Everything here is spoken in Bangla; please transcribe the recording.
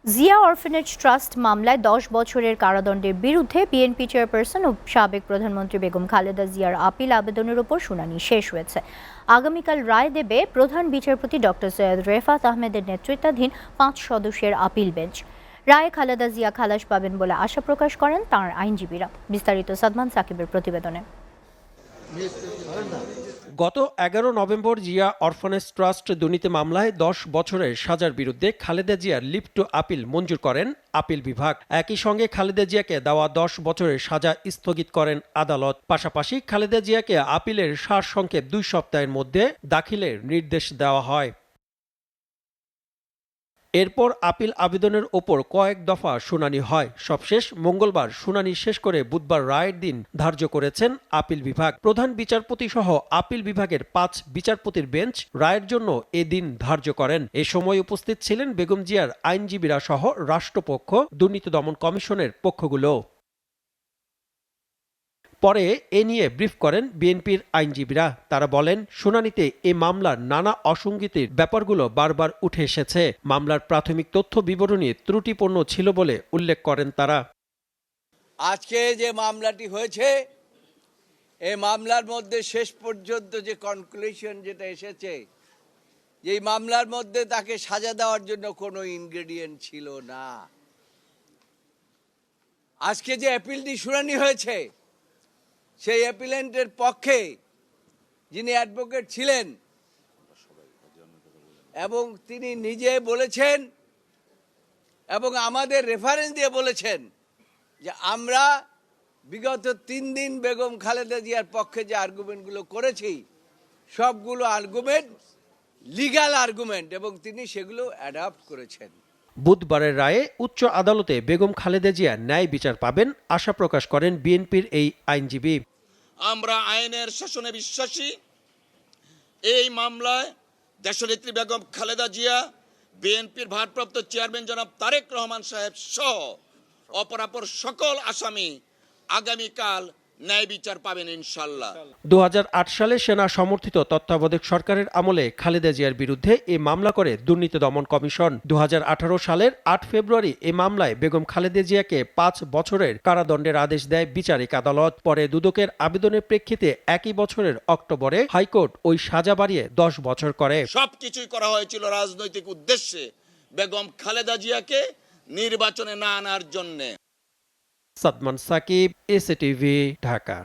জিয়া অরফানেজ ট্রাস্ট মামলায় ১০ বছরের কারাদণ্ডের বিরুদ্ধে বিএনপি চেয়ারপারসন ও সাবেক প্রধানমন্ত্রী বেগম খালেদা জিয়ার আপিল আবেদনের ওপর শুনানি শেষ হয়েছে। আগামীকাল রায় দেবে প্রধান বিচারপতি ডক্টর সৈয়দ রেফাত আহমেদের নেতৃত্বাধীন ৫ সদস্যের আপিল বেঞ্চ। রায়ে খালেদা জিয়া খালাস পাবেন বলে আশা প্রকাশ করেন তাঁর আইনজীবীরা। বিস্তারিত সাদমান সাকিবের প্রতিবেদনে। গত ১১ নভেম্বর জিয়া অরফানেজ ট্রাস্ট দুর্নীতি মামলায় ১০ বছরের সাজার বিরুদ্ধে খালেদা জিয়ার লিভ টু আপিল মঞ্জুর করেন আপিল বিভাগ। একই সঙ্গে খালেদা জিয়াকে দেওয়া ১০ বছরের সাজা স্থগিত করেন আদালত। পাশাপাশি খালেদা জিয়াকে আপিলের সারসংক্ষেপ ২ সপ্তাহের মধ্যে দাখিলের নির্দেশ দেওয়া হয়। এরপর আপিল আবেদনের ওপর কয়েক দফা শুনানি হয়। সবশেষ মঙ্গলবার শুনানি শেষ করে বুধবার রায়ের দিন ধার্য করেছেন আপিল বিভাগ। প্রধান বিচারপতি সহ আপিল বিভাগের ৫ বিচারপতির বেঞ্চ রায়ের জন্য এদিন ধার্য করেন। এ সময় উপস্থিত ছিলেন বেগম জিয়ার আইনজীবীরা সহ রাষ্ট্রপক্ষ, দুর্নীতি দমন কমিশনের পক্ষগুলো। পরে এ নিয়ে ব্রিফ করেন বিএনপির আইনজীবীরা। তারা বলেন, শুনানিতে এ মামলার নানা অসঙ্গতির ব্যাপারগুলো বারবার উঠে এসেছে। মামলার প্রাথমিক তথ্য বিবরণী ত্রুটিপূর্ণ ছিল বলে উল্লেখ করেন তারা। আজকে যে মামলাটি হয়েছে, এই মামলার মধ্যে শেষ পর্যন্ত যে কনক্লুশন যেটা এসেছে, এই মামলার মধ্যে তাকে সাজা দেওয়ার জন্য কোনো ইনগ্রেডিয়েন্ট ছিল না। আজকে যে অ্যাপিলটি শুনানি হয়েছে, সেই অ্যাপিলেন্টের পক্ষে যিনি অ্যাডভোকেট ছিলেন এবং তিনি নিজে বলেছেন এবং আমাদের রেফারেন্স দিয়ে বলেছেন যে আমরা বিগত ৩ দিন বেগম খালেদা জিয়ার পক্ষে যে আর্গুমেন্টগুলো করেছি, সবগুলো আর্গুমেন্ট লিগ্যাল আর্গুমেন্ট এবং তিনি সেগুলো অ্যাডাপ্ট করেছেন। বুধবারের রায়ে উচ্চ আদালতে বেগম খালেদা জিয়া ন্যায় বিচার পাবেন আশা প্রকাশ করেন বিএনপির এই আইনজীবী। আমরা আইনের শাসনে বিশ্বাসী। এই মামলায় দেশনেত্রী বেগম খালেদা জিয়া, বিএনপির ভারপ্রাপ্ত চেয়ারম্যান জনাব তারেক রহমান সাহেব সহ অপরাপর সকল আসামি আগামীকাল ন্যায় বিচার পাবেন ইনশাল্লাহ। ২০০৮ সালে সেনা সমর্থিত তত্ত্বাবধায়ক সরকারের আমলে খালেদা জিয়ার বিরুদ্ধে এ মামলা করে দুর্নীতি দমন কমিশন। ২০১৮ সালের ৮ ফেব্রুয়ারি এ মামলায় বেগম খালেদা জিয়াকে ৫ বছরের কারাদণ্ডের আদেশ দেয় বিচারিক আদালত। পরে দুদকের আবেদনের প্রেক্ষিতে একই বছরের অক্টোবরে হাইকোর্ট ওই সাজা বাড়িয়ে ১০ বছর করে। সবকিছুই করা হয়েছিল রাজনৈতিক উদ্দেশ্যে, বেগম খালেদা জিয়াকে নির্বাচনে না আনার জন্যে। সাদমান সাকিব, এসএটিভি, ঢাকা।